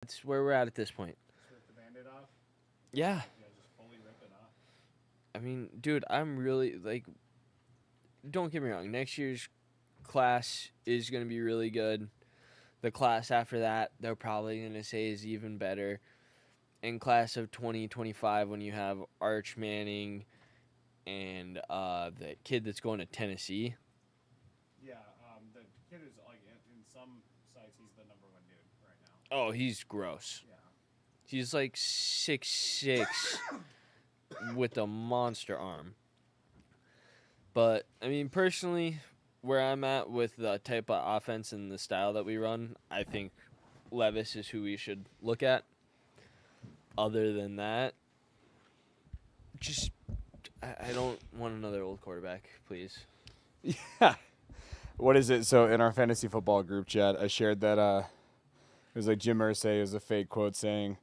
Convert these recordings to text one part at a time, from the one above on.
That's where we're at this point. Just rip the Band-Aid off. Yeah. Yeah, just fully rip it off. I mean, dude, I'm really like. Don't get me wrong. Next year's class is going to be really good. The class after that, they're probably going to say is even better. In class of 2025, when you have Arch Manning and the kid that's going to Tennessee. Yeah, the kid is like in some sites he's the number one dude right now. Oh, he's gross. Yeah. He's like 6'6" with a monster arm. But I mean, personally, where I'm at with the type of offense and the style that we run, I think Levis is who we should look at. Other than that, just I don't want another old quarterback, please. Yeah. What is it? So in our fantasy football group chat, I shared that it was like Jim Irsay was a fake quote saying,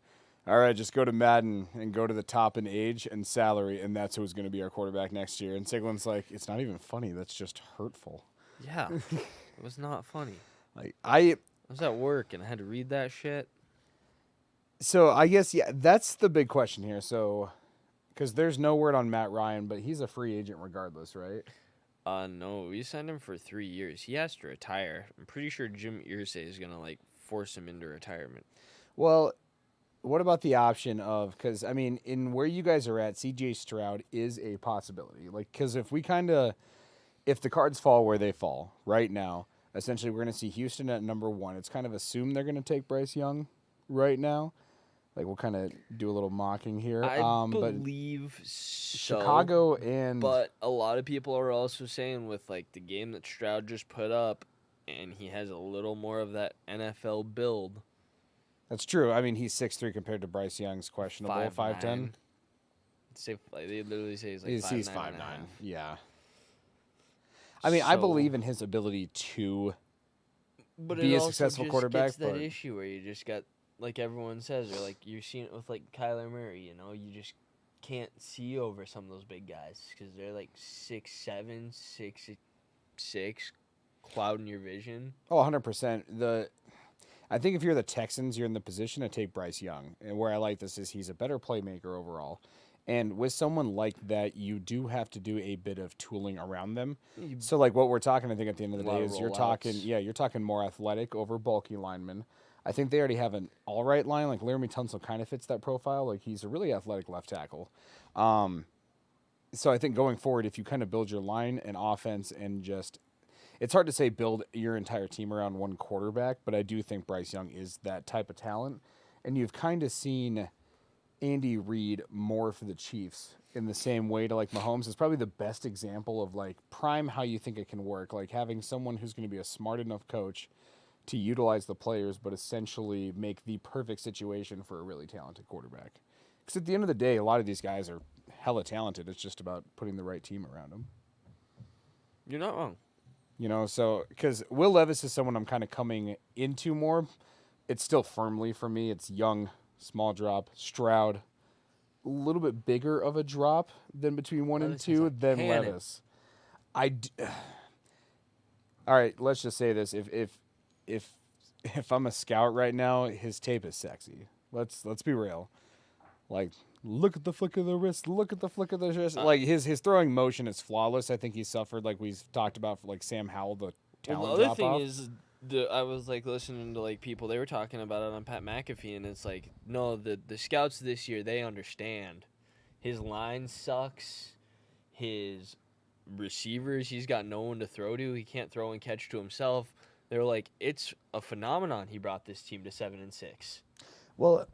"All right, just go to Madden and go to the top in age and salary, and that's who's going to be our quarterback next year." And Siglin's like, "It's not even funny. That's just hurtful." Yeah, it was not funny. Like I was at work and I had to read that shit. So I guess that's the big question here. So, because there's no word on Matt Ryan, but he's a free agent regardless, right? No, we signed him for 3 years. He has to retire. I'm pretty sure Jim Irsay is gonna like force him into retirement. Well, what about the option of, because I mean, in where you guys are at, C.J. Stroud is a possibility. Like, because if the cards fall where they fall right now, essentially we're going to see Houston at number 1. It's kind of assumed they're going to take Bryce Young right now. Like, we'll kind of do a little mocking here. I but believe so. Chicago and... But a lot of people are also saying with, like, the game that Stroud just put up, and he has a little more of that NFL build. That's true. I mean, he's 6'3" compared to Bryce Young's questionable 5'10". They literally say he's like 5'9". He's 5'9". Yeah. I mean, I believe in his ability to be a successful quarterback. But that issue where you just got, like everyone says, or like you've seen it with like Kyler Murray, you know, you just can't see over some of those big guys because they're like 6'7", 6'6", clouding your vision. Oh, 100%. I think if you're the Texans, you're in the position to take Bryce Young. And where I like this is he's a better playmaker overall. And with someone like that, you do have to do a bit of tooling around them. So, like what we're talking, I think at the end of the day is you're talking more athletic over bulky linemen. I think they already have an all right line. Like Laramie Tunsil kind of fits that profile. Like he's a really athletic left tackle. So I think going forward, if you kind of build your line and offense and just, it's hard to say build your entire team around one quarterback, but I do think Bryce Young is that type of talent. And you've kind of seen Andy Reid more for the Chiefs in the same way to like Mahomes is probably the best example of like prime how you think it can work. Like having someone who's going to be a smart enough coach to utilize the players, but essentially make the perfect situation for a really talented quarterback. Because at the end of the day, a lot of these guys are hella talented. It's just about putting the right team around them. You're not wrong. You know, so because Will Levis is someone I'm kind of coming into more. It's still firmly for me. It's Young, small drop. Stroud, a little bit bigger of a drop than between 1 and 2 than Levis. All right, let's just say this: if I'm a scout right now, his tape is sexy. Let's be real. Like, look at the flick of the wrist. Look at the flick of the wrist. Like his throwing motion is flawless. I think he suffered, like we've talked about, for like Sam Howell, the talent the other drop thing off. is, I was like listening to like people, they were talking about it on Pat McAfee, and it's like, no, the scouts this year, they understand. His line sucks. His receivers, he's got no one to throw to. He can't throw and catch to himself. They're like, it's a phenomenon. He brought this team to 7-6. Well,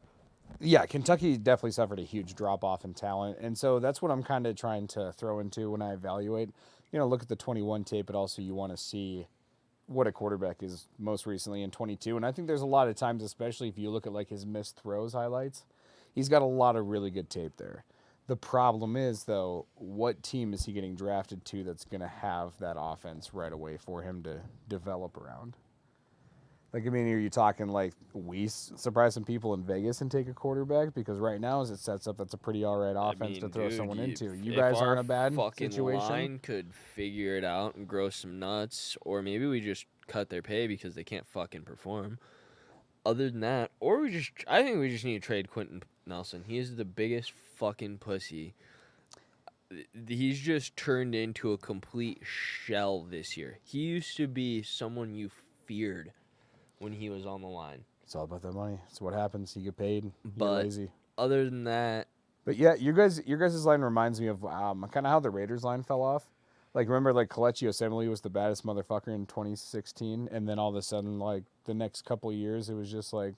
yeah, Kentucky definitely suffered a huge drop off in talent, and so that's what I'm kind of trying to throw into when I evaluate. You know, look at the 21 tape, but also you want to see what a quarterback is most recently in 22. And I think there's a lot of times, especially if you look at like his missed throws highlights, he's got a lot of really good tape there. The problem is, though, what team is he getting drafted to that's going to have that offense right away for him to develop around? Like, I mean, are you talking like we surprise some people in Vegas and take a quarterback? Because right now, as it sets up, that's a pretty all right offense to throw someone into. You guys aren't a bad situation. Line could figure it out and grow some nuts, or maybe we just cut their pay because they can't fucking perform. other than that, I think we just need to trade Quentin Nelson. He is the biggest fucking pussy. He's just turned into a complete shell this year. He used to be someone you feared when he was on the line. It's all about that money. It's what happens. You get paid. You're But lazy. other than that, But yeah, your guys' line reminds me of kind of how the Raiders line fell off. Like, remember, like, Kelechi Osemele was the baddest motherfucker in 2016, and then all of a sudden, like, the next couple of years, it was just like,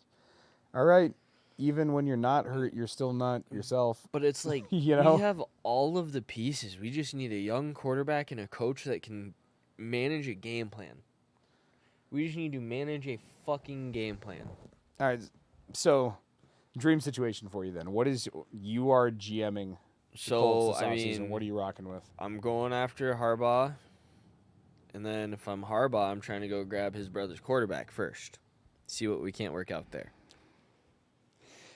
all right, even when you're not hurt, you're still not yourself. but it's like You know? we have all of the pieces. We just need a young quarterback and a coach that can manage a game plan. We just need to manage a fucking game plan. All right, so dream situation for you then. What is you are GMing the So, Colts this I offseason? mean, What are you rocking with? I'm going after Harbaugh, and then if I'm Harbaugh, I'm trying to go grab his brother's quarterback first. See what we can't work out there.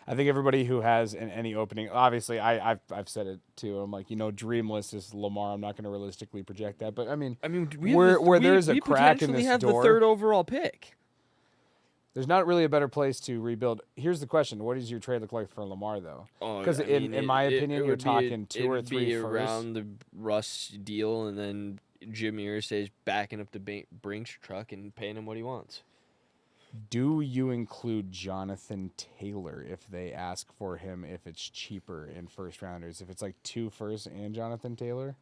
I think everybody who has any opening, obviously, I've said it too. I'm like, dream list is Lamar. I'm not going to realistically project that, but I mean, where there's a crack in this have door, the third overall pick. there's not really a better place to rebuild. Here's the question: what does your trade look like for Lamar, though? Because in my opinion, you're talking two or three firsts. Around the Russ deal, and then Jim Irsay's backing up the Brinks truck and paying him what he wants. Do you include Jonathan Taylor if they ask for him, if it's cheaper in first rounders? If it's like 2 firsts and Jonathan Taylor?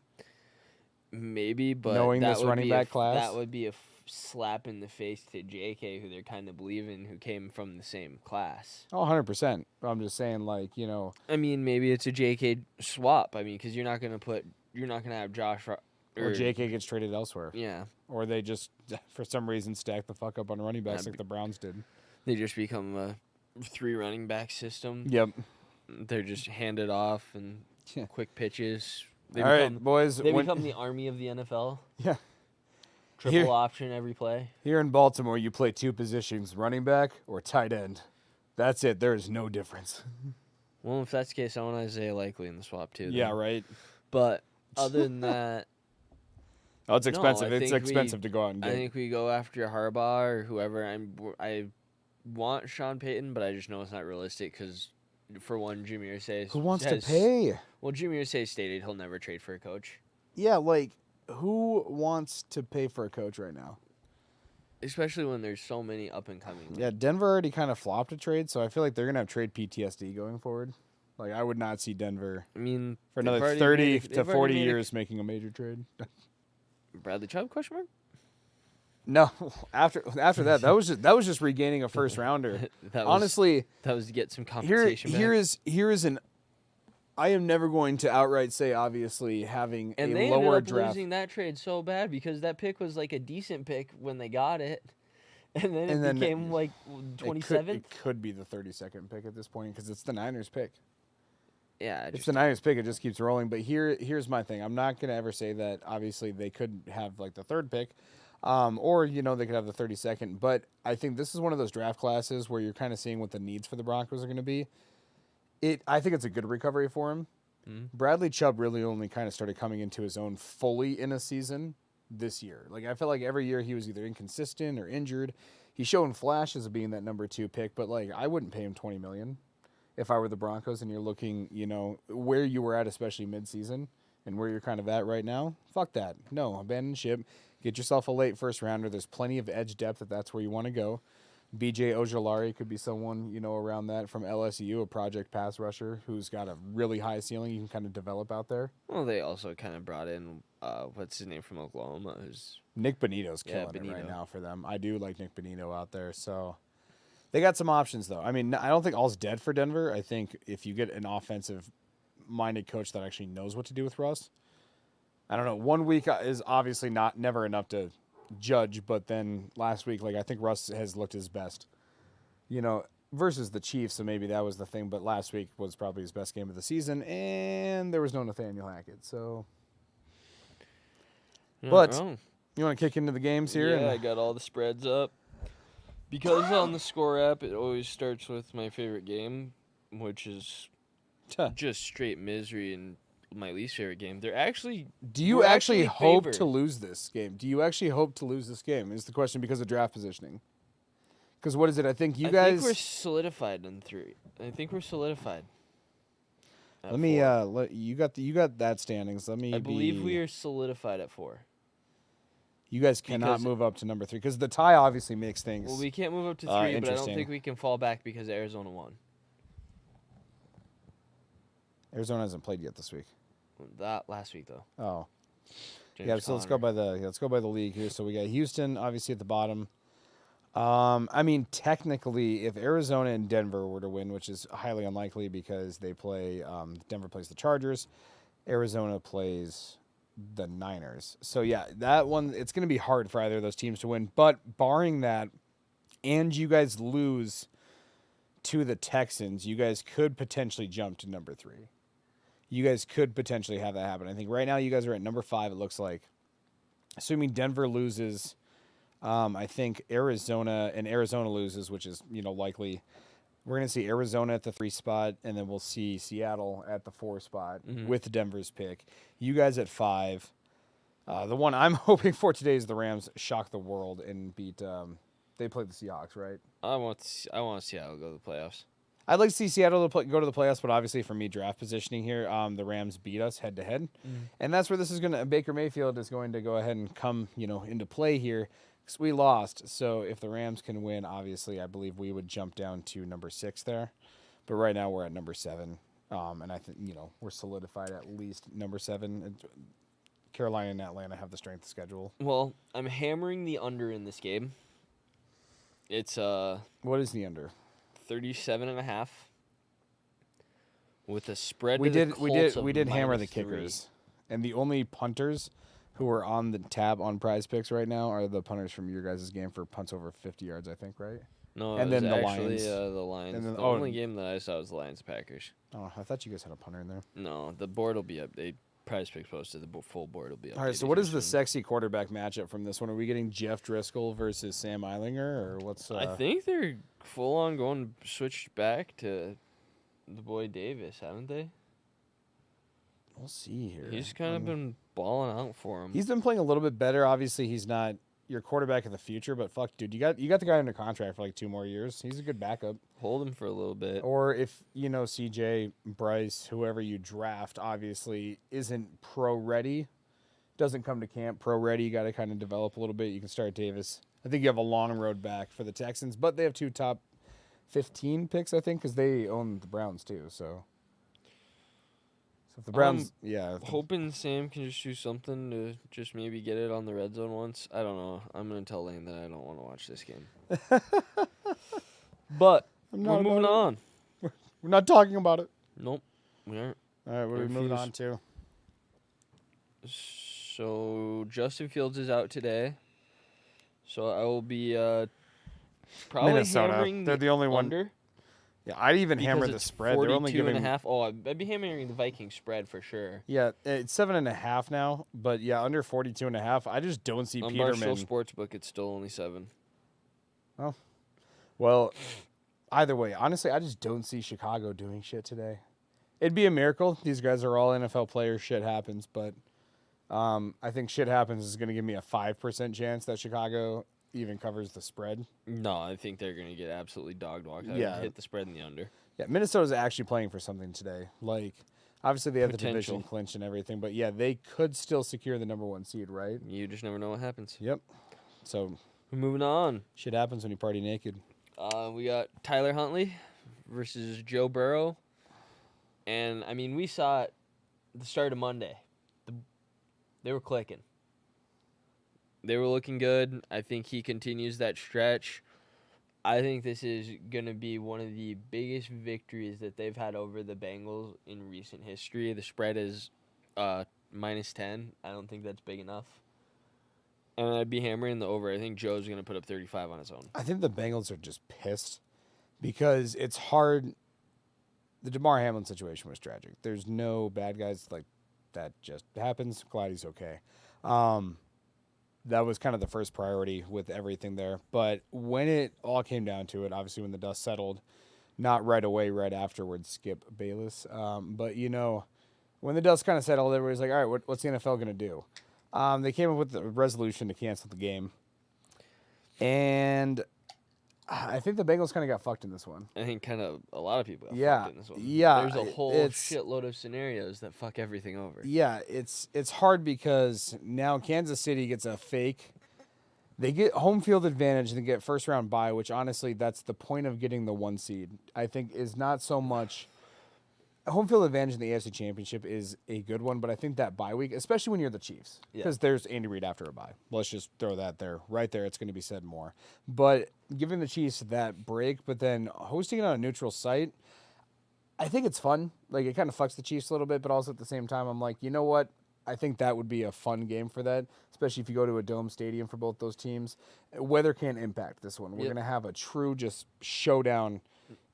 Maybe, but knowing this running back class, that would be a slap in the face to JK, who they're kind of believing, who came from the same class. Oh, 100%. I'm just saying, like, I mean, maybe it's a JK swap. I mean, because you're not gonna have Josh or JK gets traded elsewhere. Yeah. Or they just, for some reason, stack the fuck up on running backs like the Browns did. They just become a 3 running back system. Yep. They're just handed off and quick pitches. All right, boys. They become the army of the NFL. Yeah. Triple option every play. Here in Baltimore, you play 2 positions, running back or tight end. That's it. There is no difference. Well, if that's the case, I want Isaiah Likely in the swap, too. Yeah, right. But other than that... Oh, it's expensive. No, it's expensive to go out and get. I think we go after Harbaugh or whoever. I want Sean Payton, but I just know it's not realistic because, for one, Jim Irsay... Who wants to pay? Well, Jim Irsay stated he'll never trade for a coach. Yeah, like, who wants to pay for a coach right now? Especially when there's so many up-and-coming. Yeah, Denver already kind of flopped a trade, so I feel like they're going to have trade PTSD going forward. Like, I would not see Denver for another 30 to 40 years making a major trade. Bradley Chubb ? No, after that was just regaining a first rounder. Honestly, that was to get some compensation back. Here is an. I am never going to outright say, obviously, having and a they lower ended up draft. losing that trade so bad because that pick was like a decent pick when they got it, and then it became like 27th. It could be the 32nd pick at this point because it's the Niners pick. Yeah, it's the Niners pick. It just keeps rolling. But here's my thing. I'm not going to ever say that, obviously, they could have, like, the 3rd pick. Or, they could have the 32nd. But I think this is one of those draft classes where you're kind of seeing what the needs for the Broncos are going to be. I think it's a good recovery for him. Mm-hmm. Bradley Chubb really only kind of started coming into his own fully in a season this year. Like, I felt like every year he was either inconsistent or injured. He's showing flashes of being that number 2 pick. But, like, I wouldn't pay him $20 million. If I were the Broncos and you're looking, where you were at, especially midseason, and where you're kind of at right now, fuck that. No, abandon ship. Get yourself a late first rounder. There's plenty of edge depth if that's where you want to go. BJ Ojolari could be someone, around that from LSU, a project pass rusher who's got a really high ceiling you can kind of develop out there. Well, they also kind of brought in, what's his name from Oklahoma? Nick Bonito's killing it right now for them. I do like Nick Bonito out there, so... They got some options, though. I mean, I don't think all's dead for Denver. I think if you get an offensive-minded coach that actually knows what to do with Russ, I don't know. 1 week is obviously never enough to judge, but then last week, like, I think Russ has looked his best, versus the Chiefs, so maybe that was the thing, but last week was probably his best game of the season, and there was no Nathaniel Hackett, so... But you want to kick into the games here? Yeah, I got all the spreads up. Because on the Score app, it always starts with my favorite game, which is just straight misery and my least favorite game. They're actually... Do you actually hope to lose this game? Do you actually hope to lose this game is the question because of draft positioning. Because what is it? I think you I guys. think we're solidified in 3. I think we're solidified. At Let me 4. you got that standings. Let me. I believe we are solidified at 4. You guys cannot because- move up to number 3 because the tie obviously makes things. Well, we can't move up to 3, but I don't interesting. think we can fall back because Arizona won. Arizona hasn't played yet this week. That last week though. Oh, James yeah. So let's go Conner. by the league here. So we got Houston obviously at the bottom. I mean, technically, if Arizona and Denver were to win, which is highly unlikely because they play, Denver plays the Chargers, Arizona plays the Niners. So yeah, that one it's going to be hard for either of those teams to win. But barring that, and you guys lose to the Texans, you guys could potentially jump to number 3. You guys could potentially have that happen. I think right now you guys are at number 5, it looks like. Assuming Denver loses, I think Arizona loses, which is, likely. We're going to see Arizona at the 3 spot, and then we'll see Seattle at the 4 spot with Denver's pick. You guys at 5. The one I'm hoping for today is the Rams shock the world and beat they played the Seahawks, right? I want Seattle to go to the playoffs. I'd like to see Seattle go to the playoffs, but obviously for me, draft positioning here, the Rams beat us head to head, and that's where this is going to. Baker Mayfield is going to go ahead and come, into play here because we lost. So if the Rams can win, obviously, I believe we would jump down to number 6 there. But right now we're at number 7, and I think we're solidified at least number 7. Carolina and Atlanta have the strength of schedule. Well, I'm hammering the under in this game. It's What is the under? 37.5 with a spread. We to the did Colts of hammer the -3. kickers, and the only punters who are on the tab on Prize Picks right now are the punters from your guys' game for punts over 50 yards, I think, right? No, and it was then the actually Lions. the Lions. And then- the oh. only game that I saw was the Lions Packers. Oh, I thought you guys had a punter in there. No, the board will be up. Prize Picks posted. The full board will be up. All right, so what is the sexy quarterback matchup from this one? Are we getting Jeff Driscoll versus Sam Eilinger, or what's? I think they're full on going switched back to the boy Davis, haven't they? We'll see here. He's kind of been balling out for him. He's been playing a little bit better. Obviously, he's not your quarterback of the future, but fuck, dude, you got the guy under contract for like 2 more years. He's a good backup. Hold him for a little bit. Or if CJ, Bryce, whoever you draft, obviously isn't pro ready, doesn't come to camp pro ready, you got to kind of develop a little bit. You can start Davis. I think you have a long road back for the Texans, but they have 2 top 15 picks, I think, because they own the Browns too. So if the Browns, Hoping Sam can just do something to just maybe get it on the red zone once. I don't know. I'm going to tell Lane that I don't want to watch this game. But we're moving on. We're not talking about it. Nope, we aren't. All right, what are we moving on to? So Justin Fields is out today. So I will be probably Minnesota. hammering They're the only one. under. Yeah, I'd even Because hammer the it's spread. They're only 42 giving and a half. Oh, I'd be hammering the Viking spread for sure. Yeah, it's 7.5 now, but yeah, under 42.5. I just don't see On Peterman. Barstool Sportsbook, it's still only 7. Oh, well, either way, honestly, I just don't see Chicago doing shit today. It'd be a miracle. These guys are all NFL players. Shit happens, but I think shit happens is going to give me a 5% chance that Chicago even covers the spread. No, I think they're going to get absolutely dog walked. Yeah. Hit the spread in the under. Yeah, Minnesota's actually playing for something today. Like, obviously they have the division Potential. clinched and everything, but yeah, they could still secure the number 1 seed, right? You just never know what happens. Yep. So We're moving on. shit happens when you party naked. We got Tyler Huntley versus Joe Burrow. And, I mean, we saw it the start of Monday. They were clicking. They were looking good. I think he continues that stretch. I think this is going to be one of the biggest victories that they've had over the Bengals in recent history. The spread is -10. I don't think that's big enough. And I'd be hammering the over. I think Joe's going to put up 35 on his own. I think the Bengals are just pissed because it's hard. The DeMar Hamlin situation was tragic. There's no bad guys. Like, that just happens. Glad he's okay. That was kind of the first priority with everything there. But when it all came down to it, obviously when the dust settled, not right away, right afterwards, Skip Bayless. But, when the dust kind of settled, everybody's like, all right, what's the NFL going to do? They came up with the resolution to cancel the game. And I think the Bengals kind of got fucked in this one. I think kind of a lot of people got Yeah, fucked in this one. yeah, There's a whole it's- shitload of scenarios that fuck everything over. Yeah, it's hard because now Kansas City gets a fake. They get home field advantage and they get first round bye, which honestly, that's the point of getting the 1 seed. I think is not so much home field advantage in the AFC Championship is a good one, but I think that bye week, especially when you're the Chiefs, because there's Andy Reid after a bye. Let's just throw that there, right there. It's going to be said more, but giving the Chiefs that break, but then hosting it on a neutral site, I think it's fun. Like, it kind of fucks the Chiefs a little bit, but also at the same time, I'm like, you know what? I think that would be a fun game for that, especially if you go to a dome stadium for both those teams. Weather can't impact this one. We're going to have a true just showdown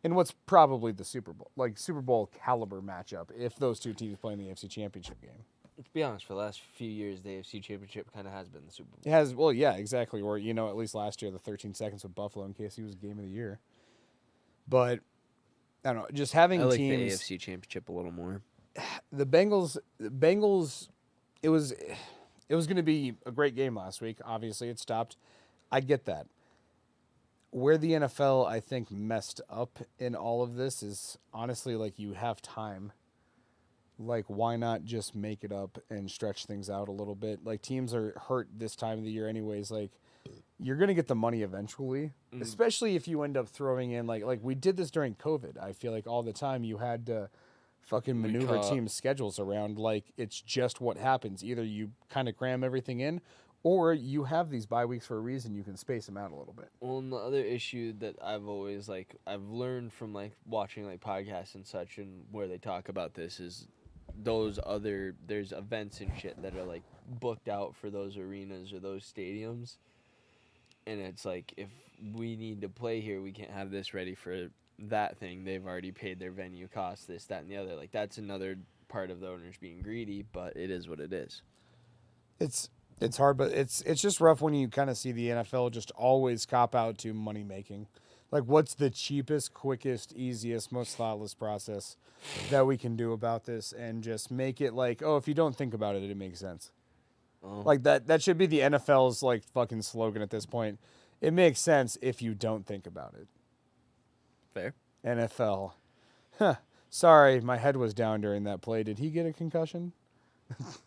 in what's probably the Super Bowl, like Super Bowl caliber matchup, if those two teams play in the AFC Championship game. To be honest, for the last few years, the AFC Championship kind of has been the Super Bowl. It has, well, yeah, exactly. Or, you know, at least last year, the 13 seconds with Buffalo in case he was game of the year. But, I don't know, just having I like teams. the AFC Championship a little more. The Bengals, it was going to be a great game last week. Obviously, it stopped. I get that. Where the NFL, I think, messed up in all of this is honestly, like, you have time. Like, why not just make it up and stretch things out a little bit? Like, teams are hurt this time of the year anyways. Like, you're going to get the money eventually, especially if you end up throwing in, like we did this during COVID. I feel like all the time you had to fucking maneuver teams' schedules around. Like, it's just what happens. Either you kind of cram everything in, or you have these bye weeks for a reason. You can space them out a little bit. Well, and the other issue that I've always, like, I've learned from, like, watching, like, podcasts and such and where they talk about this is there's events and shit that are, like, booked out for those arenas or those stadiums. And it's like, if we need to play here, we can't have this ready for that thing. They've already paid their venue costs, this, that, and the other. Like, that's another part of the owners being greedy, but it is what it is. It's hard, but it's just rough when you kind of see the NFL just always cop out to money making. Like, what's the cheapest, quickest, easiest, most thoughtless process that we can do about this, and just make it like, oh, if you don't think about it, it makes sense. Like, that should be the NFL's, like, fucking slogan at this point. It makes sense if you don't think about it. Fair. NFL. Huh. Sorry, my head was down during that play. Did he get a concussion?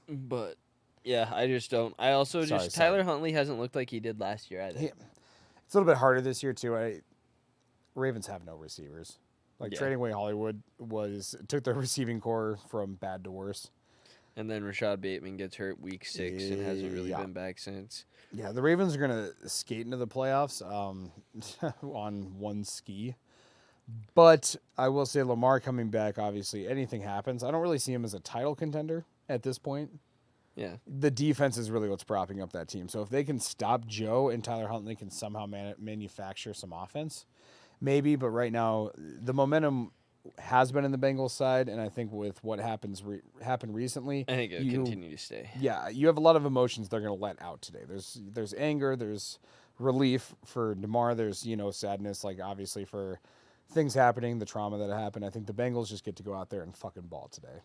But, yeah, I just don't. I also Tyler Huntley hasn't looked like he did last year either. It's a little bit harder this year, too. Ravens have no receivers. Like, trading away Hollywood took their receiving core from bad to worse. And then Rashad Bateman gets hurt week 6 and hasn't really been back since. Yeah, the Ravens are going to skate into the playoffs on one ski. But I will say Lamar coming back, obviously, anything happens. I don't really see him as a title contender at this point. Yeah. The defense is really what's propping up that team. So if they can stop Joe and Tyler Huntley can somehow manufacture some offense, maybe. But right now, the momentum has been in the Bengals side, and I think with what happened recently, I think it'll continue to stay. Yeah, you have a lot of emotions they're going to let out today. There's anger, there's relief for DeMar, there's, sadness, like, obviously, for things happening, the trauma that happened. I think the Bengals just get to go out there and fucking ball today.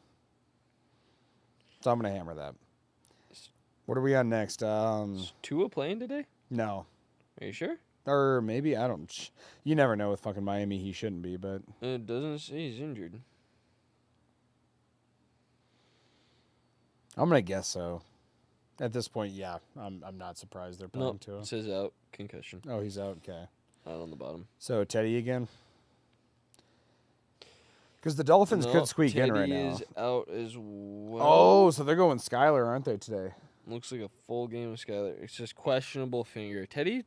So I'm going to hammer that. What are we on next? Is Tua playing today? No. Are you sure? Or maybe, I don't. You never know with fucking Miami. He shouldn't be, but It doesn't say he's injured. I'm gonna guess so. At this point, yeah, I'm not surprised they're playing to him. It says out, concussion. Oh, he's out. Okay. Out on the bottom. So Teddy again. Because the Dolphins could squeak in right now. Teddy is out as well. Oh, so they're going Skyler, aren't they, today? Looks like a full game of Skyler. It's just questionable finger. Teddy's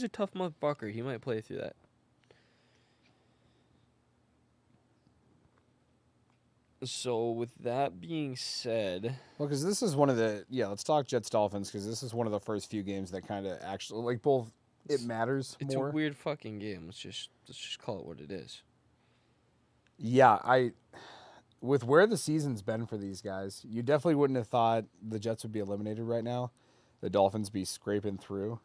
a tough motherfucker. He might play through that. So, with that being said... Well, because this is one of the... Yeah, let's talk Jets-Dolphins, because this is one of the first few games that kind of actually... Like, both... It matters more. It's a weird fucking game. Let's just call it what it is. Yeah, with where the season's been for these guys, you definitely wouldn't have thought the Jets would be eliminated right now. The Dolphins be scraping through.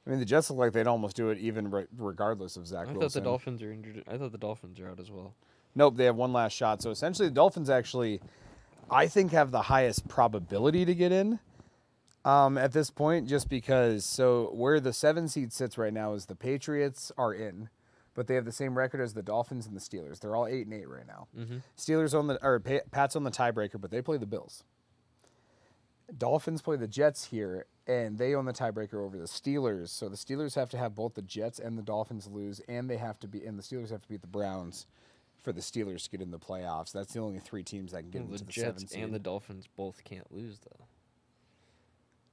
I mean, the Jets look like they'd almost do it even regardless of Zach Wilson. I thought the Dolphins are injured. I thought the Dolphins are out as well. Nope, they have one last shot. So essentially, the Dolphins actually, I think, have the highest probability to get in. At this point, just because, so where the 7 seed sits right now is the Patriots are in, but they have the same record as the Dolphins and the Steelers. They're all 8-8 right now. Mm-hmm. Steelers on the, or Pats on the tiebreaker, but they play the Bills. Dolphins play the Jets here, and they own the tiebreaker over the Steelers. So the Steelers have to have both the Jets and the Dolphins lose, and they have to be, and the Steelers have to beat the Browns for the Steelers to get in the playoffs. That's the only 3 teams that can get into the 7 Jets seed. and the Dolphins both can't lose, though.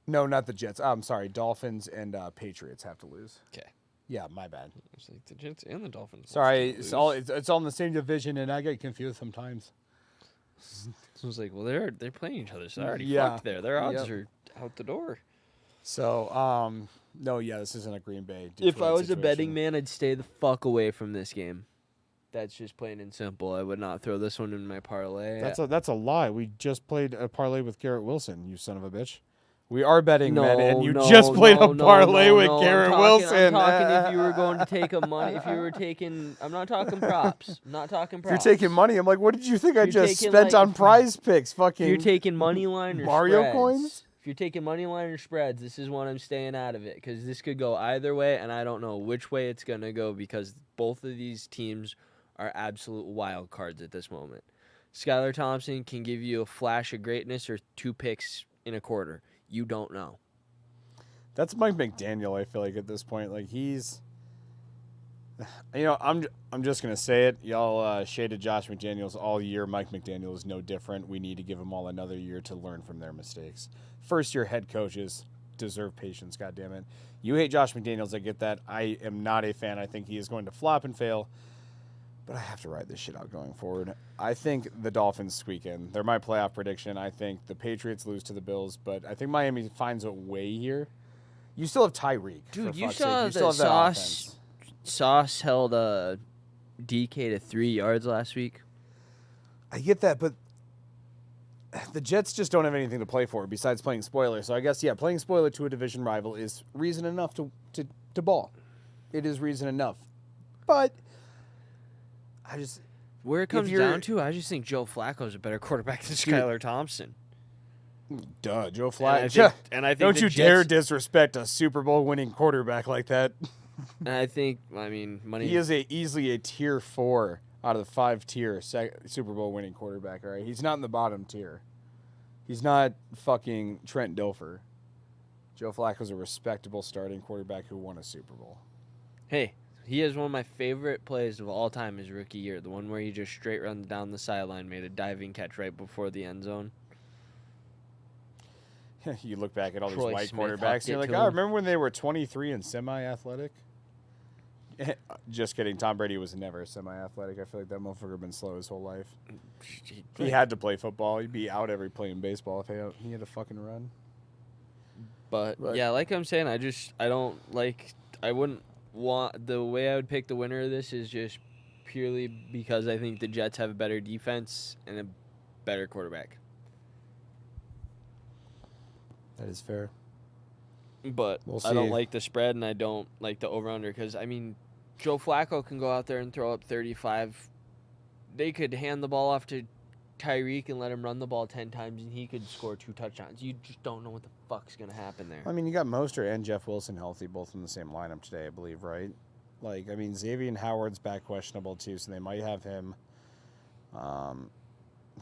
No, not the Jets. I'm sorry. Dolphins and Patriots have to lose. Okay. Yeah, my bad. It's like the Jets and the Dolphins. both Sorry, can't it's lose. all in the same division, and I get confused sometimes. So I was like, well, they're playing each other, so I already Yeah. fucked there. Their odds Yep. are out the door. So, no, yeah, this isn't a Green Bay. If I Detroit was a betting situation. man, I'd stay the fuck away from this game. That's just plain and simple. I would not throw this one in my parlay. That's a lie. We just played a parlay with Garrett Wilson. You son of a bitch. We are betting, no, man, and you no, just played no, a no, parlay no, with no. Garrett I'm Wilson. talking if you were going to take a money. If you were taking, I'm not talking props. I'm not talking If props. you're taking money, I'm like, what did you think I If you're just taking, spent like, on Prize Picks? If you're Fucking taking money line or Mario spreads, coins? if you're taking money line or spreads, this is one I'm staying out of it because this could go either way, and I don't know which way it's gonna go because both of these teams are absolute wild cards at this moment. Skylar Thompson can give you a flash of greatness or 2 picks in a quarter. You don't know. That's Mike McDaniel. I feel like at this point, like he's, I'm just gonna say it. Y'all shaded Josh McDaniels all year. Mike McDaniel is no different. We need to give them all another year to learn from their mistakes. First-year head coaches deserve patience. God damn it. You hate Josh McDaniels. I get that. I am not a fan. I think he is going to flop and fail. But I have to ride this shit out going forward. I think the Dolphins squeak in. They're my playoff prediction. I think the Patriots lose to the Bills, but I think Miami finds a way here. You still have Tyreek. Dude, for you fuck's saw sake. You still that have that Sauce offense. Sauce held DK to 3 yards last week. I get that, but the Jets just don't have anything to play for besides playing spoiler. So I guess, yeah, playing spoiler to a division rival is reason enough to ball. It is reason enough. But I just... Where it comes you're- down to, I just think Joe Flacco is a better quarterback than Skylar Thompson. Duh, Joe And I Flacco. think, and I think Don't the you Jets, dare disrespect a Super Bowl winning quarterback like that. And I think, I mean, money. He is easily a tier 4 out of the 5-tier Super Bowl winning quarterback. All right, he's not in the bottom tier. He's not fucking Trent Dilfer. Joe Flacco's a respectable starting quarterback who won a Super Bowl. Hey, he has one of my favorite plays of all time his rookie year. The one where he just straight runs down the sideline, made a diving catch right before the end zone. You look back at all Troy these white Smith quarterbacks, hucked and you're it like, to oh, him. remember when they were 23 and semi-athletic? Just kidding. Tom Brady was never semi-athletic. I feel like that motherfucker had been slow his whole life. He had to play football. He'd be out every playing baseball if he had to fucking run. But Right. yeah, like I'm saying, I wouldn't want, the way I would pick the winner of this is just purely because I think the Jets have a better defense and a better quarterback. That is fair. But We'll I don't see. like the spread and I don't like the over-under because, I mean, Joe Flacco can go out there and throw up 35. They could hand the ball off to Tyreek and let him run the ball 10 times and he could score 2 touchdowns. You just don't know what the fuck's going to happen there. I mean, you got Mostert and Jeff Wilson healthy, both in the same lineup today, I believe, right? Like, I mean, Xavier Howard's back questionable, too, so they might have him. Teron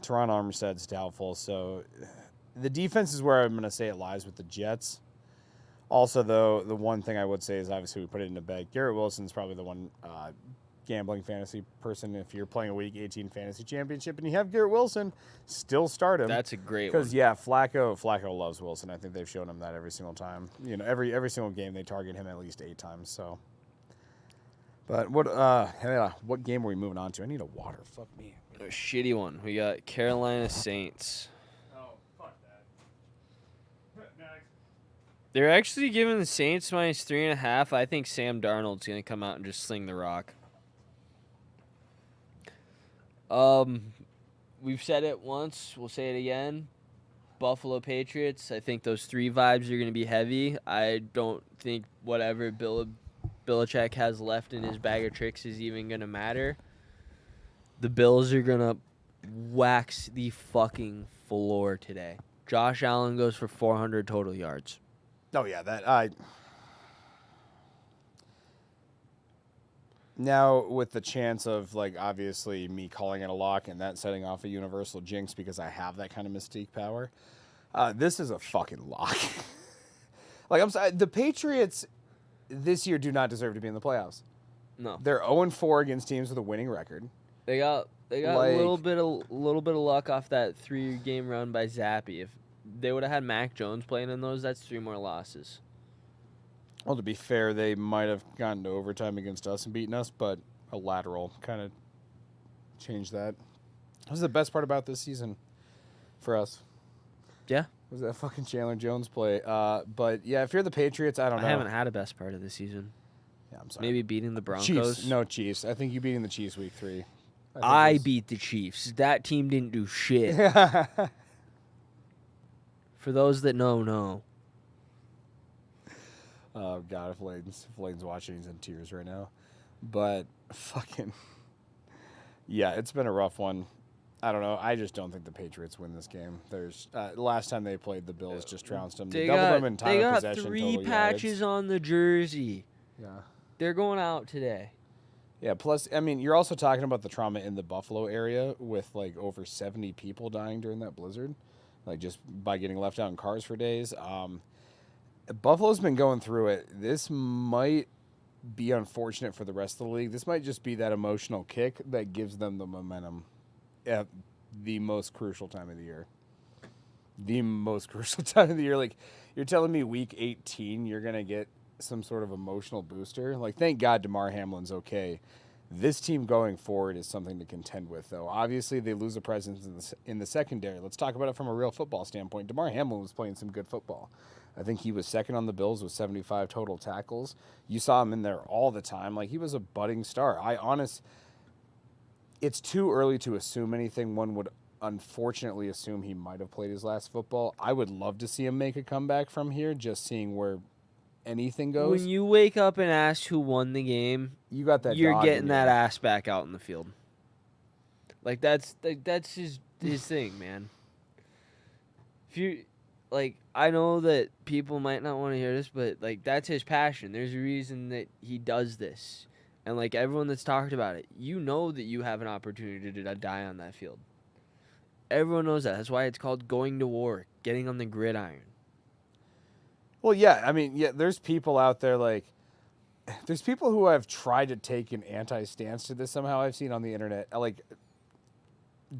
Armstead's doubtful, so the defense is where I'm going to say it lies with the Jets. Also, though, the one thing I would say is obviously we put it in a bet. Garrett Wilson's probably the one gambling fantasy person. If you're playing a Week 18 fantasy championship and you have Garrett Wilson, still start him. That's a great one. Because, yeah, Flacco loves Wilson. I think they've shown him that every single time. You know, every single game they target him at least 8 times. So, but what game are we moving on to? I need a water. Fuck me. A shitty one. We got Carolina Saints. Oh, fuck that. Next. They're actually giving the Saints minus 3.5. I think Sam Darnold's going to come out and just sling the rock. We've said it once. We'll say it again. Buffalo Patriots. I think those 3 vibes are going to be heavy. I don't think whatever Belichick has left in his bag of tricks is even going to matter. The Bills are going to wax the fucking floor today. Josh Allen goes for 400 total yards. Oh yeah, that. Now with the chance of like obviously me calling it a lock and that setting off a universal jinx because I have that kind of mystique power. This is a fucking lock. Like I'm sorry, the Patriots this year do not deserve to be in the playoffs. No, They're 0-4 against teams with a winning record. they got Like- a little bit of luck off that 3-game run by Zappy. If they would have had Mac Jones playing in those, that's 3 more losses. Well, to be fair, they might have gotten to overtime against us and beaten us, but a lateral kind of changed that. That was the best part about this season for us. Yeah. Was that fucking Chandler Jones play. But, yeah, if you're the Patriots, I don't know. I haven't had a best part of the season. Yeah, I'm sorry. Maybe beating the Broncos. Chiefs. No, Chiefs. I think you beating the Chiefs week 3. I beat the Chiefs. That team didn't do shit. For those that know. Oh, God, if Lane's watching, he's in tears right now. But, fucking... Yeah, it's been a rough one. I don't know. I just don't think the Patriots win this game. There's last time they played, the Bills just trounced them. They doubled them in time of possession. They got 3 total patches yards. on the jersey. Yeah. They're going out today. Yeah, plus, I mean, you're also talking about the trauma in the Buffalo area with, like, over 70 people dying during that blizzard, like, just by getting left out in cars for days. Buffalo's been going through it. This might be unfortunate for the rest of the league. This might just be that emotional kick that gives them the momentum at the most crucial time of the year. The most crucial time of the year. Like, you're telling me week 18 you're going to get some sort of emotional booster? Like, thank God DeMar Hamlin's okay. This team going forward is something to contend with, though. Obviously, they lose a presence in the secondary. Let's talk about it from a real football standpoint. DeMar Hamlin was playing some good football. I think he was second on the Bills with 75 total tackles. You saw him in there all the time. Like, he was a budding star. It's too early to assume anything. One would unfortunately assume he might have played his last football. I would love to see him make a comeback from here, just seeing where anything goes. When you wake up and ask who won the game, You got that. you're dog getting in that you. ass back out in the field. Like that's his thing, man. If you like, I know that people might not want to hear this, but like that's his passion. There's a reason that he does this, and like everyone that's talked about it, you know that you have an opportunity to die on that field. Everyone knows that. That's why it's called going to war, getting on the gridiron. Well, yeah. I mean, yeah. There's people out there like. There's people who have tried to take an anti-stance to this somehow. I've seen on the internet, like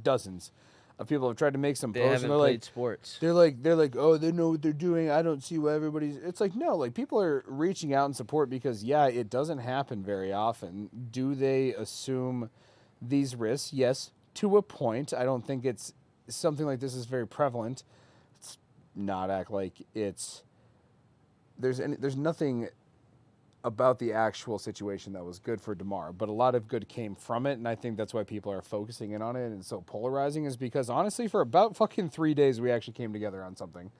dozens of people have tried to make some They posts. haven't And they're played like, sports. they're like, oh, they know what they're doing. I don't see why everybody's. It's like, no, like people are reaching out in support because yeah, it doesn't happen very often. Do they assume these risks? Yes, to a point. I don't think it's something like this is very prevalent. Let's not act like it's. There's nothing about the actual situation that was good for DeMar, but a lot of good came from it, and I think that's why people are focusing in on it and it's so polarizing is because, honestly, for about fucking 3 days, we actually came together on something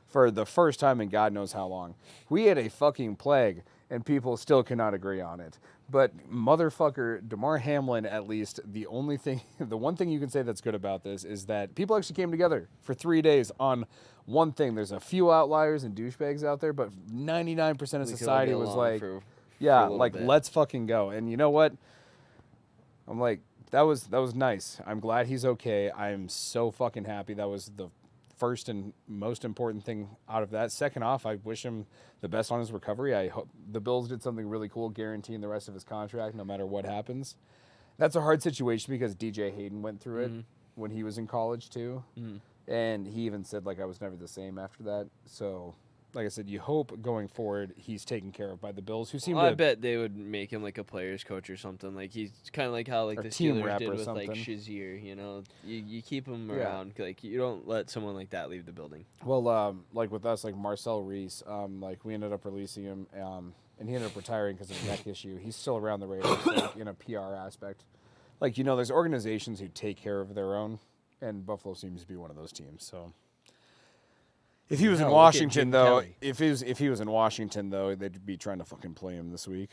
for the first time in God knows how long. We had a fucking plague, and people still cannot agree on it. But motherfucker, DeMar Hamlin, at least, the one thing you can say that's good about this is that people actually came together for 3 days on one thing. There's a few outliers and douchebags out there, but 99% of society was like, yeah, like, let's fucking go. And you know what? I'm like, that was nice. I'm glad he's okay. I'm so fucking happy. That was the first and most important thing out of that. Second off, I wish him the best on his recovery. I hope the Bills did something really cool, guaranteeing the rest of his contract no matter what happens. That's a hard situation because DJ Hayden went through it when he was in college too. And he even said, like, I was never the same after that. So, like I said, you hope going forward he's taken care of by the Bills, who seem I to... bet they would make him like a player's coach or something. Like he's kind of like how like Or the team Steelers rep did or with something. like Shazier. You know, you keep him Yeah. around. Like you don't let someone like that leave the building. Well, like with us, like Marcel Reese, like we ended up releasing him, and he ended up retiring because of a neck issue. He's still around the Raiders like, in a PR aspect. Like, you know, there's organizations who take care of their own, and Buffalo seems to be one of those teams. So, if he was in Hell, look at Washington, Jim though, Kelly. if he was in Washington, though, they'd be trying to fucking play him this week.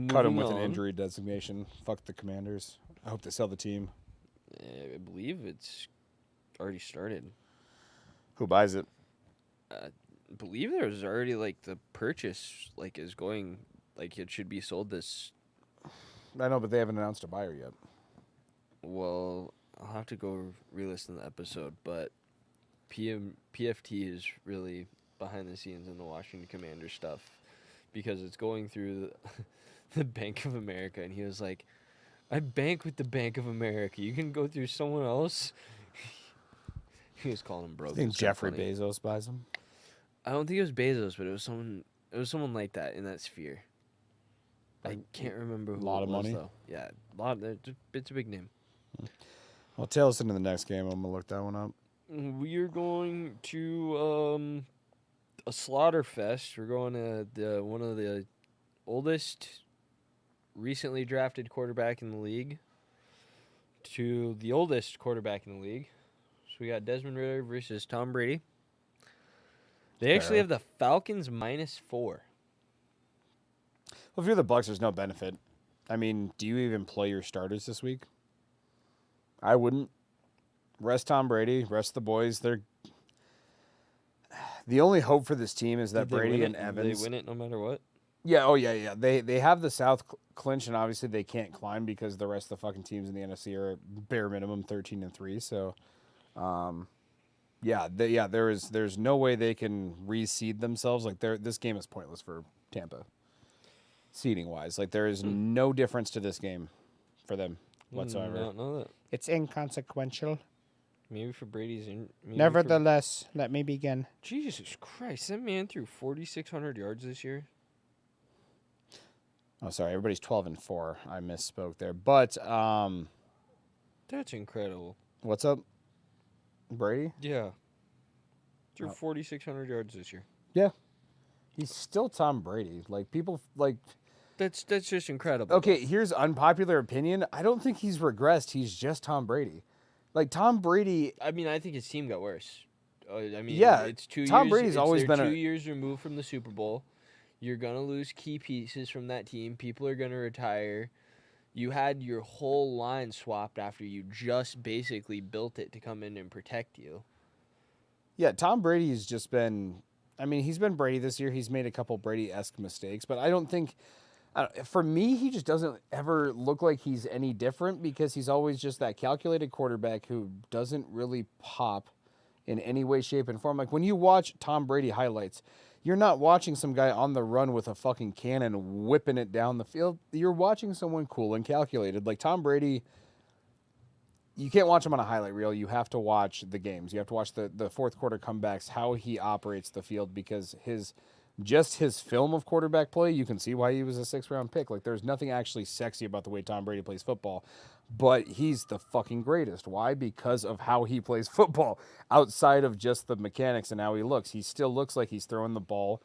Cut him with an injury designation. Fuck the Commanders. I hope they sell the team. I believe it's already started. Who buys it? Believe there's already like the purchase like is going like it should be sold this. I know, but they haven't announced a buyer yet. Well, I'll have to go re-listen to the episode, but PFT is really behind the scenes in the Washington Commanders stuff because it's going through the Bank of America, and he was like, "I bank with the Bank of America. You can go through someone else." He was calling him broke. I think It's kinda Jeffrey funny. Bezos buys them. I don't think it was Bezos, but it was someone. It was someone like that in that sphere. I can't remember who. Lot it of was, money? though. Yeah, a lot. It's a big name. Well, tail us into the next game. I'm gonna look that one up. We are going to a slaughter fest. We're going to one of the oldest recently drafted quarterback in the league to the oldest quarterback in the league. So we got Desmond Ridder versus Tom Brady. They actually Fair. have the Falcons -4. Well, if you're the Bucks, there's no benefit. I mean, do you even play your starters this week? I wouldn't. Rest Tom Brady, rest the boys. They're the only hope for this team is that Did they Brady win and it? Evans. They win it no matter what. Yeah, oh yeah. They have the South clinch, and obviously they can't climb because the rest of the fucking teams in the NFC are bare minimum 13-3. So, there's no way they can reseed themselves. Like this game is pointless for Tampa, seeding wise. Like there is no difference to this game for them whatsoever. I don't know that. It's inconsequential. Maybe for Brady's. Nevertheless, let me begin. Jesus Christ, that man threw 4,600 yards this year. Oh, sorry, everybody's 12-4. I misspoke there. But That's incredible. what's up, Brady? Yeah. Threw 4,600 yards this year. Yeah, he's still Tom Brady. Like people like. That's just incredible. Okay, here's unpopular opinion. I don't think he's regressed. He's just Tom Brady. Like Tom Brady. I mean, I think his team got worse. I mean, Yeah, it's 2 years. Tom Brady's always they're been 2 a- years removed from the Super Bowl. You're gonna lose key pieces from that team. People are gonna retire. You had your whole line swapped after you just basically built it to come in and protect you. Yeah, Tom Brady's just been. I mean, he's been Brady this year. He's made a couple Brady-esque mistakes, but I don't think. For me, he just doesn't ever look like he's any different because he's always just that calculated quarterback who doesn't really pop in any way, shape, and form. Like when you watch Tom Brady highlights, you're not watching some guy on the run with a fucking cannon whipping it down the field. You're watching someone cool and calculated. Like Tom Brady, you can't watch him on a highlight reel. You have to watch the games. You have to watch the fourth quarter comebacks, how he operates the field because his film of quarterback play, you can see why he was a 6th-round pick. Like, there's nothing actually sexy about the way Tom Brady plays football, but he's the fucking greatest. Why? Because of how he plays football. Outside of just the mechanics and how he looks, he still looks like he's throwing the ball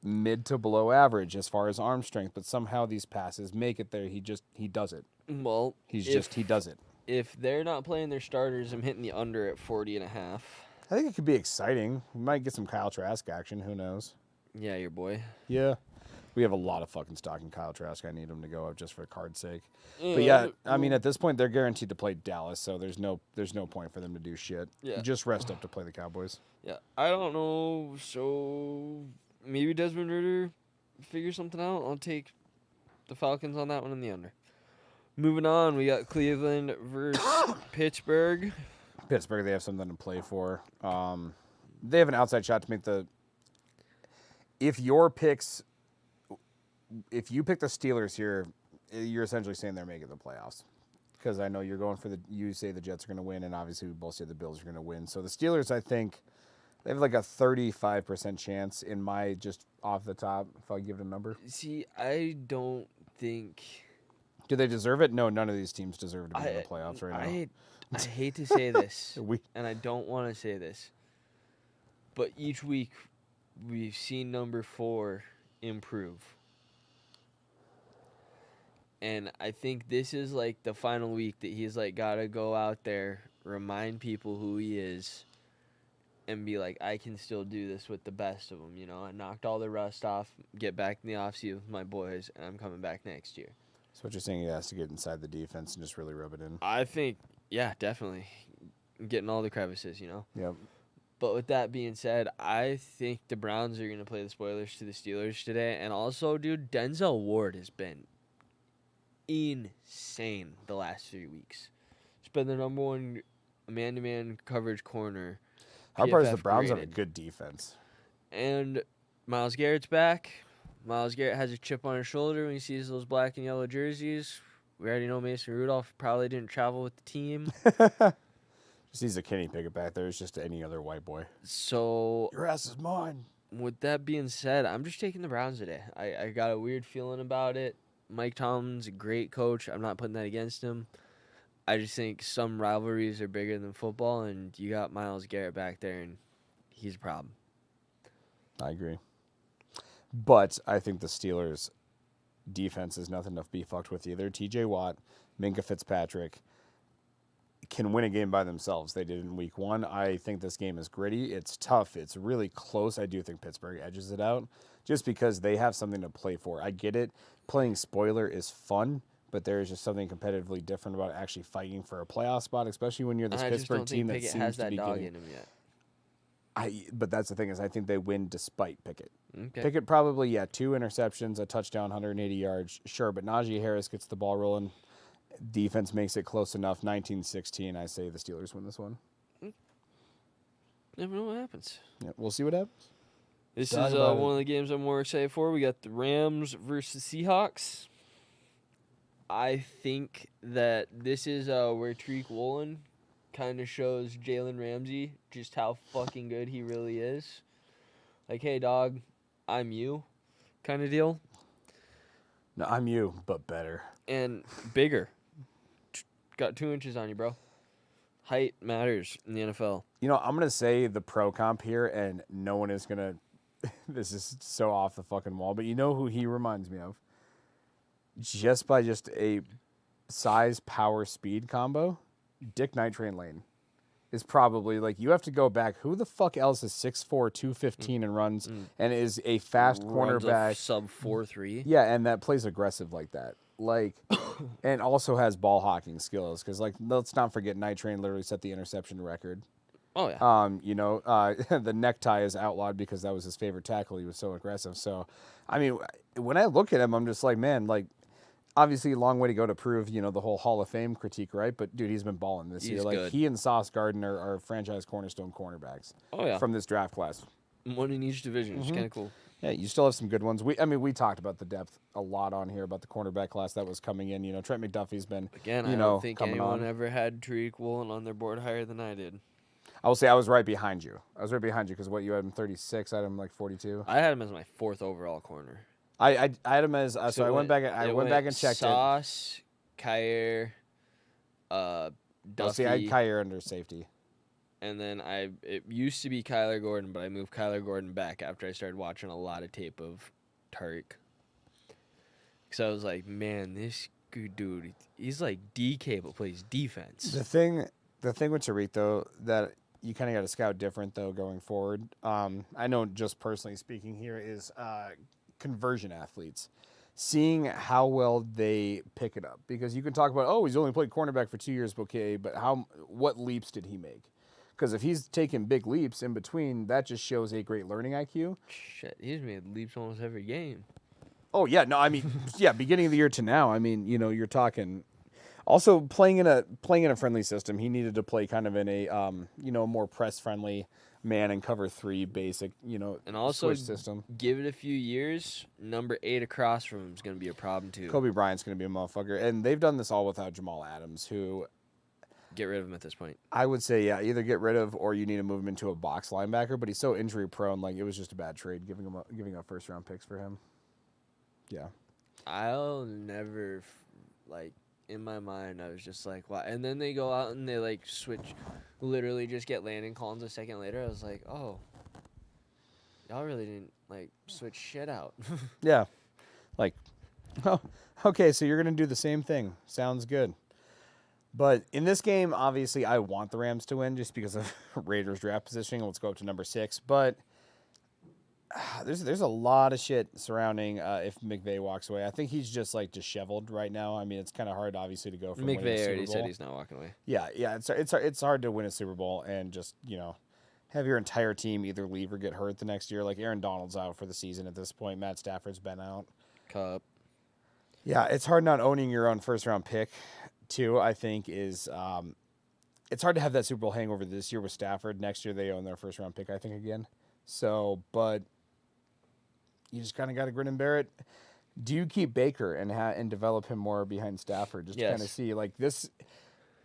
mid to below average as far as arm strength, but somehow these passes make it there. He does it. Well, He does it. If they're not playing their starters, I'm hitting the under at 40.5. I think it could be exciting. We might get some Kyle Trask action. Who knows? Yeah, your boy. Yeah. We have a lot of fucking stock in Kyle Trask. I need him to go up just for card's sake. But yeah, I mean, at this point, they're guaranteed to play Dallas, so there's no point for them to do shit. Yeah. Just rest up to play the Cowboys. Yeah, I don't know. So maybe Desmond Ridder figure something out. I'll take the Falcons on that one in the under. Moving on, we got Cleveland versus Pittsburgh. Pittsburgh, they have something to play for. They have an outside shot to make the. If you pick the Steelers here, you're essentially saying they're making the playoffs. Because I know you're going for you say the Jets are going to win, and obviously we both say the Bills are going to win. So the Steelers, I think, they have like a 35% chance in my just off the top, if I give it a number. See, I don't think. Do they deserve it? No, none of these teams deserve to be in the playoffs right now. I hate to say this, We- and I don't want to say this, but each week we've seen number 4 improve. And I think this is like the final week that he's like got to go out there, remind people who he is, and be like, I can still do this with the best of them. You know, I knocked all the rust off, get back in the offseason with my boys, and I'm coming back next year. So what you're saying, he has to get inside the defense and just really rub it in. I think, yeah, definitely. Getting all the crevices, you know. Yep. But with that being said, I think the Browns are going to play the spoilers to the Steelers today. And also, dude, Denzel Ward has been insane the last 3 weeks. He's been the number one man-to-man coverage corner. Hard part is the PFF Browns have a graded. good defense. And Myles Garrett's back. Myles Garrett has a chip on his shoulder when he sees those black and yellow jerseys. We already know Mason Rudolph probably didn't travel with the team. Just needs a Kenny Pickett back there. It's just any other white boy. So, Your ass is mine. with that being said, I'm just taking the Browns today. I got a weird feeling about it. Mike Tomlin's a great coach. I'm not putting that against him. I just think some rivalries are bigger than football, and you got Myles Garrett back there, and he's a problem. I agree. But I think the Steelers' defense is nothing to be fucked with either. TJ Watt, Minka Fitzpatrick can win a game by themselves. They did in week 1. I think this game is gritty. It's tough. It's really close. I do think Pittsburgh edges it out just because they have something to play for. I get it. Playing spoiler is fun, but there is just something competitively different about actually fighting for a playoff spot, especially when you're this I just Pittsburgh don't team think that Pickett seems has to that be dog getting. in him yet. But that's the thing is I think they win despite Pickett. Okay. Pickett probably, 2 interceptions, a touchdown, 180 yards. Sure, but Najee Harris gets the ball rolling. Defense makes it close enough. 19-16, I say the Steelers win this one. Never know what happens. Yeah, we'll see what happens. This Talk is about it. one of the games I'm more excited for. We got the Rams versus Seahawks. I think that this is where Tariq Woolen kind of shows Jalen Ramsey just how fucking good he really is. Like, hey, dog, I'm you kind of deal. No, I'm you, but better. And bigger. Got 2 inches on you, bro. Height matters in the NFL. You know, I'm going to say the pro comp here, and no one is going to – this is so off the fucking wall, but you know who he reminds me of? Just by just a size, power, speed combo, Dick Night Train Lane is probably like you have to go back. Who the fuck else is 6'4", 215 and runs and is a fast Runs a cornerback? sub 4.3. Yeah, and that plays aggressive like that. Like, and also has ball hawking skills because like let's not forget Night Train literally set the interception record. Oh yeah. The necktie is outlawed because that was his favorite tackle. He was so aggressive. So, I mean, when I look at him, I'm just like, man, like. Obviously, a long way to go to prove, the whole Hall of Fame critique, right? But, dude, he's been balling this year. Like, good. he and Sauce Gardner are franchise cornerstone cornerbacks Oh yeah. from this draft class. One in each division. It's kind of cool. Yeah, you still have some good ones. We talked about the depth a lot on here, about the cornerback class that was coming in. Trent McDuffie's been, Again, I don't think coming anyone on. ever had Tariq Woolen on their board higher than I did. I will say I was right behind you. Because what, you had him 36, I had him like 42. I had him as my 4th overall corner. I had him as, so I went back and checked Sauce, Kyer, it. Duffy, See, I had Kyer under safety. and then it used to be Kyler Gordon, but I moved Kyler Gordon back after I started watching a lot of tape of Tariq. Because I was like, man, this good dude, he's like DK but plays defense. The thing with Tariq though that you kind of got to scout different though going forward. I know just personally speaking here is conversion athletes, seeing how well they pick it up because you can talk about he's only played cornerback for 2 years, okay, but what leaps did he make? Because if he's taking big leaps in between, that just shows a great learning IQ. Shit, he's made leaps almost every game. Oh yeah, no, I mean beginning of the year to now, I mean you're talking. Also playing in a friendly system, he needed to play kind of in a more press friendly man and cover 3 basic And also switch system. give it a few years, number 8 across from him is going to be a problem too. Kobe Bryant's going to be a motherfucker, and they've done this all without Jamal Adams, who Get rid of him at this point. I would say either get rid of or you need to move him into a box linebacker. But he's so injury prone, like it was just a bad trade giving up first round picks for him. Yeah, I'll never in my mind, I was just like, wow. And then they go out and they switch, literally just get Landon Collins a second later. I was like, oh, y'all really didn't switch shit out. yeah, okay, so you're gonna do the same thing. Sounds good. But in this game, obviously, I want the Rams to win just because of Raiders draft positioning. Let's go up to number 6, but. There's a lot of shit surrounding if McVay walks away. I think he's just disheveled right now. I mean, it's kind of hard, obviously, to go from winning a McVay Super already Bowl. said he's not walking away. Yeah, it's hard to win a Super Bowl and just have your entire team either leave or get hurt the next year. Like Aaron Donald's out for the season at this point. Matt Stafford's been out. Cup. Yeah, it's hard not owning your own first-round pick, too, I think, is it's hard to have that Super Bowl hangover this year with Stafford. Next year, they own their first-round pick, I think, again. So, but you just kind of got to grin and bear it. Do you keep Baker and develop him more behind Stafford? Just to kind of Yes. see, like, this,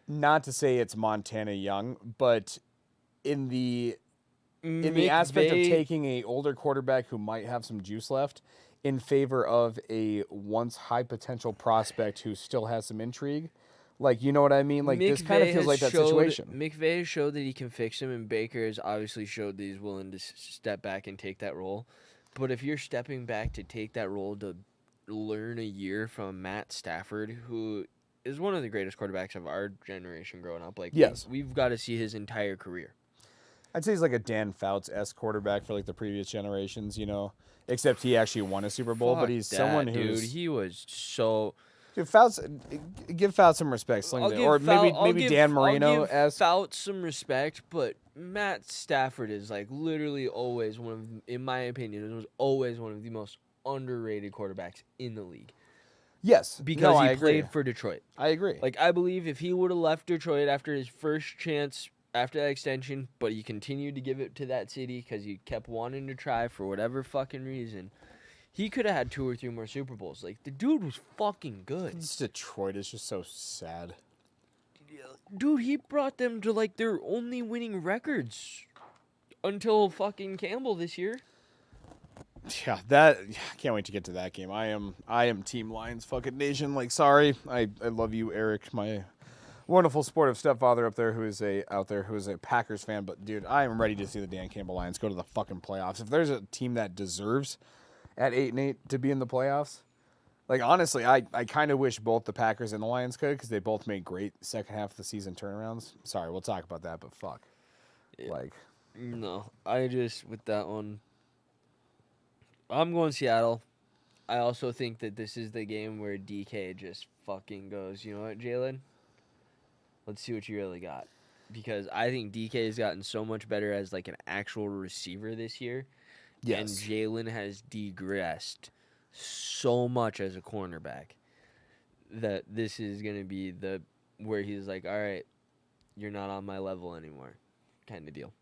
not to say it's Montana Young, but in the aspect of taking a older quarterback who might have some juice left in favor of a once high potential prospect who still has some intrigue, like, you know what I mean? Like, this kind of feels like that situation. McVay has showed that he can fix him, and Baker has obviously showed that he's willing to step back and take that role. But if you're stepping back to take that role to learn a year from Matt Stafford, who is one of the greatest quarterbacks of our generation growing up, like, yes, we've got to see his entire career. I'd say he's like a Dan Fouts-esque quarterback for like the previous generations, you know, except he actually won a Super Bowl. But he's someone who's dude. He was so. Dude, Fouts, give Fouts some respect, or maybe Dan Marino-esque. Fouts some respect, but Matt Stafford is like literally always one of, in my opinion, was always one of the most underrated quarterbacks in the league. Yes, because he played for Detroit. I agree. Like, I believe if he would have left Detroit after his first chance after that extension, but he continued to give it to that city because he kept wanting to try for whatever fucking reason, he could have had 2 or 3 more Super Bowls. Like, the dude was fucking good. It's Detroit is just so sad. Dude, he brought them to, like, their only winning records until fucking Campbell this year. Yeah, I can't wait to get to that game. I am Team Lions fucking nation. Like, sorry, I love you, Eric, my wonderful sportive stepfather up there who is a Packers fan. But dude, I am ready to see the Dan Campbell Lions go to the fucking playoffs. If there's a team that deserves at 8-8 to be in the playoffs, like, honestly, I kind of wish both the Packers and the Lions could, because they both make great second half of the season turnarounds. Sorry, we'll talk about that, but fuck, Yeah. like, no, I just with that one. I'm going Seattle. I also think that this is the game where DK just fucking goes, you know what, Jalen? Let's see what you really got. Because I think DK has gotten so much better as, like, an actual receiver this year. yes, And Jalen has degressed so much as a cornerback that this is going to be where he's like, all right, you're not on my level anymore kind of deal.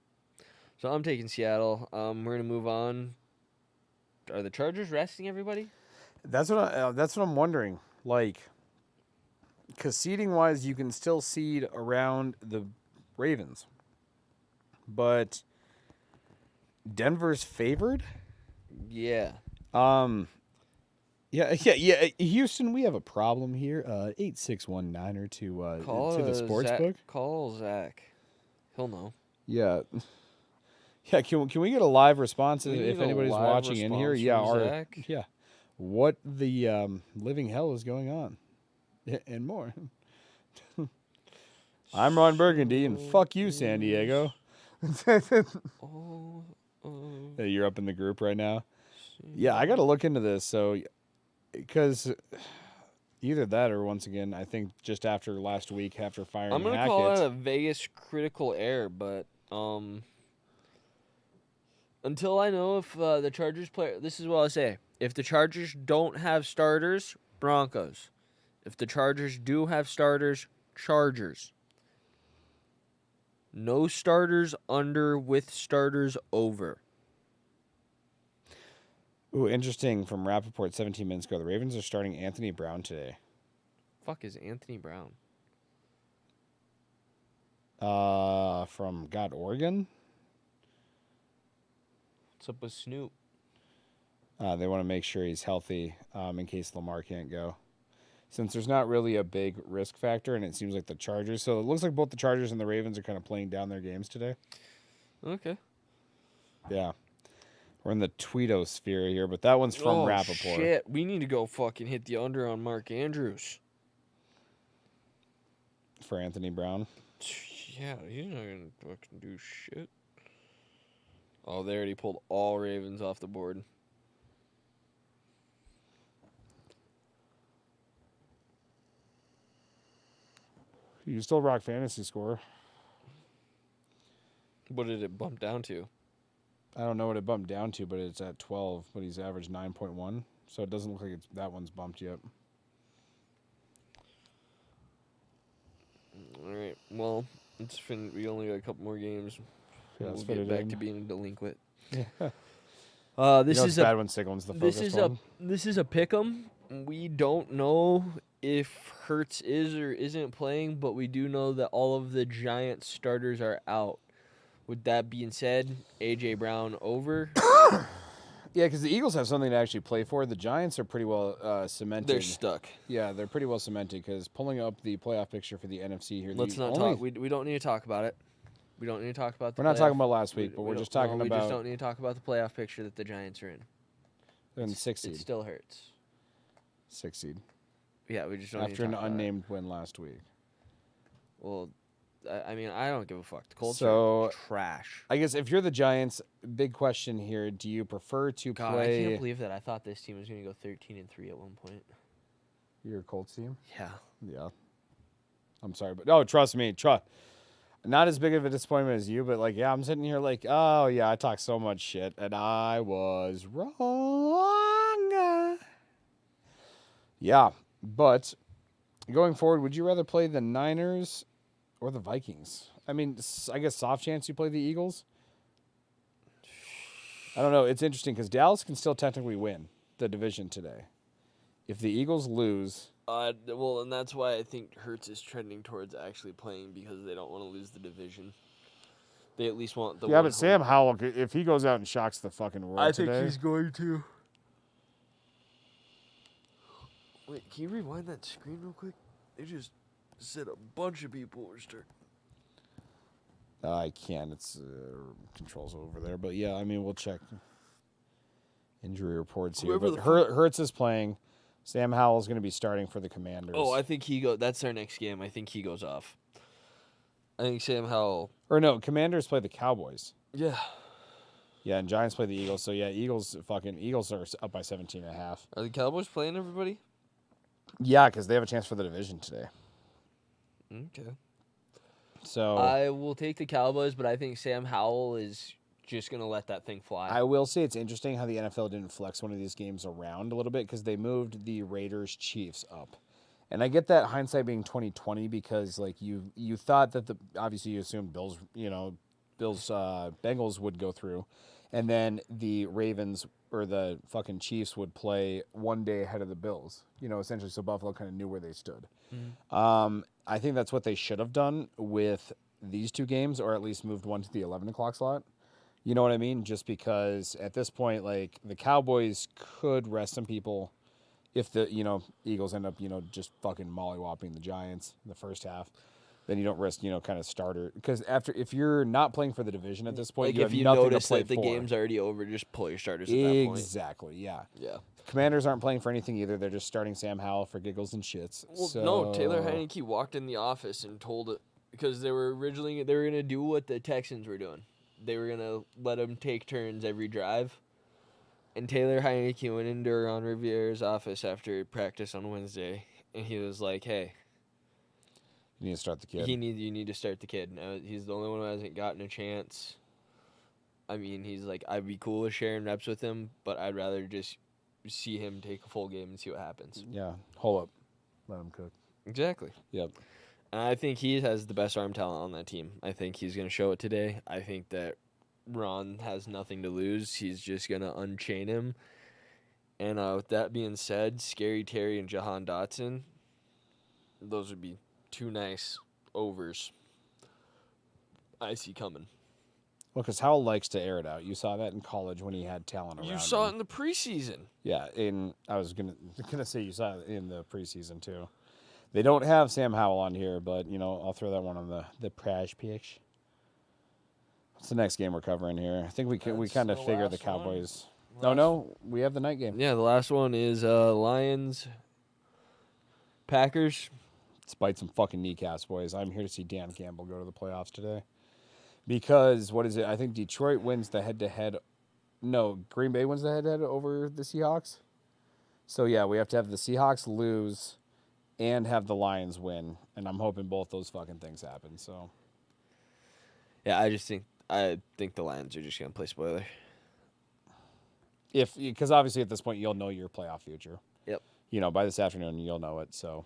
So I'm taking Seattle. We're going to move on. Are the Chargers resting everybody? that's what I'm wondering. Like, because seeding wise, you can still seed around the Ravens, but Denver's favored. Yeah. Yeah. Houston, we have a problem here. 8619er to the sports book. Call Zach. He'll know. Yeah. Yeah, can we get a live response We if need a anybody's live watching in here? response from Yeah, Zach. what the living hell is going on, and more. I'm Ron Burgundy, and fuck you, San Diego. Oh, Hey, you're up in the group right now. Yeah, I got to look into this. So, because either that or, once again, I think just after last week, after firing I'm gonna Hackett, call that a Vegas critical error, but until I know if the Chargers play, this is what I'll say: if the Chargers don't have starters, Broncos. If the Chargers do have starters, Chargers. No starters under with starters over. Ooh, interesting from Rappaport 17 minutes ago. The Ravens are starting Anthony Brown today. Fuck is Anthony Brown? From Oregon. What's up with Snoop? They want to make sure he's healthy in case Lamar can't go. Since there's not really a big risk factor, and it seems like the Chargers. So it looks like both the Chargers and the Ravens are kind of playing down their games today. Okay. Yeah. We're in the Tweetosphere here, but that one's from Rappaport. Shit. We need to go fucking hit the under on Mark Andrews. For Anthony Brown. Yeah, he's not going to fucking do shit. Oh, they already pulled all Ravens off the board. You still rock fantasy score. What did it bump down to? I don't know what it bumped down to, but it's at 12. But he's averaged 9.1, so it doesn't look like that one's bumped yet. All right. Well, we only got a couple more games. Yeah, We'll let's fit get it back in. to being a delinquent. Yeah. This it's is bad when Siglin's the focus one. This is a pick'em. We don't know if Hurts is or isn't playing, but we do know that all of the Giants starters are out. With that being said, A.J. Brown over. Yeah, because the Eagles have something to actually play for. The Giants are pretty well cemented. They're stuck. Yeah, they're pretty well cemented because pulling up the playoff picture for the NFC here. Let's not talk. We don't need to talk about it. We don't need to talk about the We're not playoff- talking about last week, but we're don't- just talking no, about. We just don't need to talk about the playoff picture that the Giants are in. They're in the 6th It seed. still hurts. 6th seed. Yeah, we just don't need After to an talk about it. unnamed win last week. Well, I mean, I don't give a fuck. The Colts So- are trash. I guess if you're the Giants, big question here: do you prefer to God, play I can't believe that. I thought this team was going to go 13-3 at one point. your Colts team? Yeah. Yeah. I'm sorry, but trust me, not as big of a disappointment as you, but I'm sitting here oh yeah, I talked so much shit and I was wrong. Yeah, but going forward, would you rather play the Niners or the Vikings? I mean, I guess soft chance you play the Eagles. I don't know. It's interesting because Dallas can still technically win the division today. If the Eagles lose, Well, and that's why I think Hurts is trending towards actually playing because they don't want to lose the division. They at least want the yeah, one but home. Sam Howell, if he goes out and shocks the fucking world I today, think he's going to. Wait, can you rewind that screen real quick? They just said a bunch of people were starting. I can't. It's controls over there, but yeah, I mean, we'll check injury reports here. Whoever But the Hurts is playing. Sam Howell's going to be starting for the Commanders. Oh, I think he go. That's their next game. I think he goes off. I think Sam Howell. or no, Commanders play the Cowboys. Yeah. Yeah, and Giants play the Eagles. So yeah, Eagles are up by 17.5. Are the Cowboys playing everybody? Yeah, because they have a chance for the division today. Okay. So I will take the Cowboys, but I think Sam Howell is just gonna let that thing fly. I will say it's interesting how the NFL didn't flex one of these games around a little bit because they moved the Raiders Chiefs up. And I get that hindsight being 2020 because you thought that obviously you assumed Bengals would go through, and then the Ravens or the fucking Chiefs would play one day ahead of the Bills. Essentially, so Buffalo kind of knew where they stood. I think that's what they should have done with these two games, or at least moved one to the 11 o'clock slot. You know what I mean? Just because at this point, the Cowboys could rest some people if the Eagles end up just fucking mollywhopping the Giants in the first half. Then you don't risk kind of starter because if you're not playing for the division at this point, you have if you nothing to notice play that the for. game's already over, just pull your starters at that point. Exactly. Yeah. Yeah. Commanders aren't playing for anything either. They're just starting Sam Howell for giggles and shits. Well, so... no, Taylor Heineke walked in the office and told it because they were gonna do what the Texans were doing. They were gonna let them take turns every drive. And Taylor Heineke went into Ron Rivera's office after practice on Wednesday, and he was like, "Hey, You need to start the kid. you need to start the kid. Now, he's the only one who hasn't gotten a chance. I mean, he's like, I'd be cool with sharing reps with him, but I'd rather just see him take a full game and see what happens." Yeah. Hold up. Let him cook. Exactly. Yep. And I think he has the best arm talent on that team. I think he's going to show it today. I think that Ron has nothing to lose. He's just going to unchain him. And with that being said, Scary Terry and Jahan Dotson, those would be two nice overs I see coming. Well, because Howell likes to air it out. You saw that in college when he had talent around You saw it him. in the preseason. Yeah, I was gonna say you saw it in the preseason too. They don't have Sam Howell on here, but I'll throw that one on the prash pitch. What's the next game we're covering here? I think we That's kind of the figure the last one. Cowboys. No, we have the night game. Yeah, the last one is Lions, Packers. Let's bite some fucking kneecaps, boys. I'm here to see Dan Campbell go to the playoffs today. Because, what is it? I think Detroit wins the head-to-head. No, Green Bay wins the head-to-head over the Seahawks. So, yeah, we have to have the Seahawks lose and have the Lions win. And I'm hoping both those fucking things happen. So, Yeah, I just think I think the Lions are just gonna play spoiler. Because obviously at this point you'll know your playoff future. Yep. By this afternoon you'll know it. So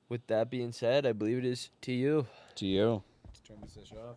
With that being said, I believe it is to you. to you. Let's turn this off.